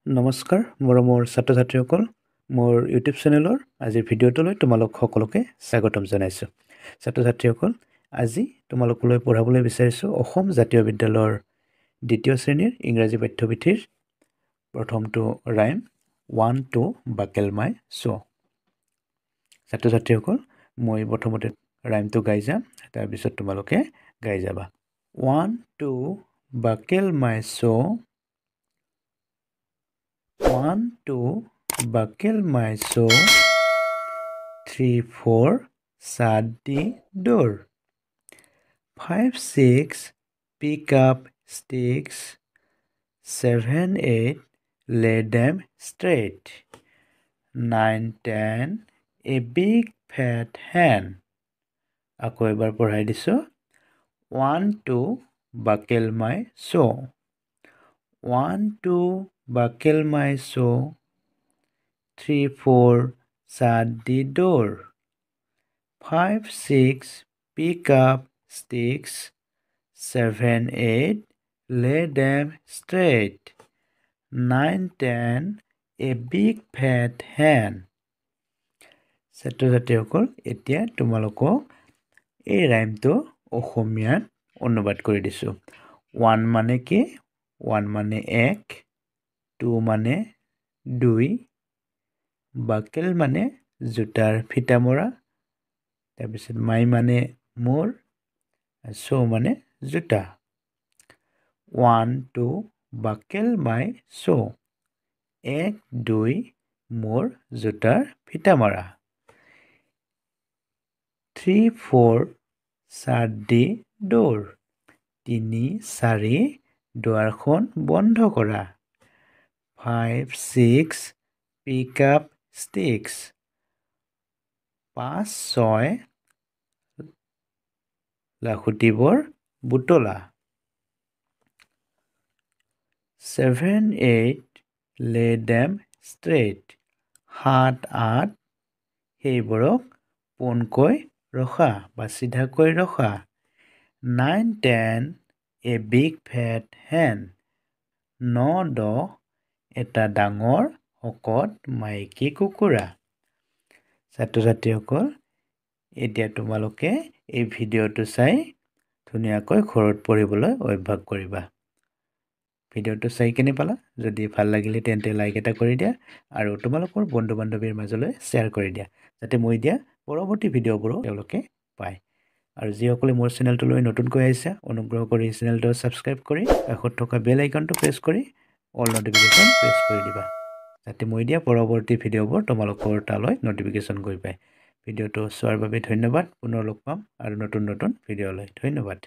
নমস্কাৰ মৰমৰ ছাত্ৰ ছাত্ৰীসকল মোৰ ইউটিউব চেনেলৰ আজিৰ ভিডিঅ'টোলৈ তোমালোক সকলোকে স্বাগতম জনাইছোঁ ছাত্ৰ ছাত্ৰীসকল আজি তোমালোকলৈ পঢ়াবলৈ বিচাৰিছোঁ অসম জাতীয় বিদ্যালয়ৰ দ্বিতীয় শ্ৰেণীৰ ইংৰাজী পাঠ্যপুথিৰ প্ৰথমটো ৰাইম 1 2 বাকেল মাই চ' ছাত্ৰ ছাত্ৰীসকল মই প্ৰথমতে ৰাইমটো গাই যাম তাৰপিছত তোমালোকে গাই যাবা 1 2 buckle my so' 1 2 buckle my shoe 3 4 shut the door 5 6 pick up sticks 7 8 lay them straight 9 10 a big fat hen আকৌ এবাৰ পঢ়াই দিছো 1 2 buckle my shoe 1 2 buckle my shoe 3 4 shut the door 5 6 pick up sticks 7 8 lay them straight 9 10 a big fat hen ছাত্ৰ ছাত্ৰীসকল এতিয়া তোমালোকক এই ৰাইমটো অসমীয়াত অনুবাদ কৰি দিছো 1 মানে কি 1 মানে 1 2 মানে 2 বাকেল মানে জোতাৰ ফিটা মৰা তাৰপিছত মাই মানে মোৰ চ' মানে জোতা 1 2 বাকেল মাই চ' 1 2 মোৰ জোতাৰ ফিটা মৰা 3 4 shut the door 3 4 দুৱাৰখন বন্ধ কৰা 5 6 pick up sticks 5 6 লাখুটিবোৰ বুটলা 7 8 lay them straight 7 8 সেইবোৰক পোনকৈ ৰখা বা চিধাকৈ ৰখা 9 10 a big fat hen 9 10 এটা ডাঙৰ শকত মাইকী কুকুৰা ছাত্ৰ ছাত্ৰীসকল এতিয়া তোমালোকে এই ভিডিঅ'টো চাই ধুনীয়াকৈ ঘৰত পঢ়িবলৈ অভ্যাস কৰিবা ভিডিঅ'টো চাই কেনে পালা যদি ভাল লাগিলে তেন্তে লাইক এটা কৰি দিয়া আৰু তোমালোকৰ বন্ধু বান্ধৱীৰ মাজলৈ শ্বেয়াৰ কৰি দিয়া যাতে মই দিয়া পৰৱৰ্তী ভিডিঅ'বোৰো তেওঁলোকে পায় আৰু যিসকলে মোৰ চেনেলটোলৈ নতুনকৈ আহিছে অনুগ্ৰহ কৰি চেনেলটো ছাবস্ক্ৰাইব কৰি কাষত থকা বেল আইকনটো প্ৰেছ কৰি অল নটিফিকেশ্যন প্ৰেছ কৰি দিবা যাতে মই দিয়া পৰৱৰ্তী ভিডিঅ'বোৰ তোমালোকৰ তালৈ নটিফিকেশ্যন গৈ পায় ভিডিঅ'টো চোৱাৰ বাবে ধন্যবাদ পুনৰ লগ পাম আৰু নতুন ভিডিঅ'লৈ ধন্যবাদ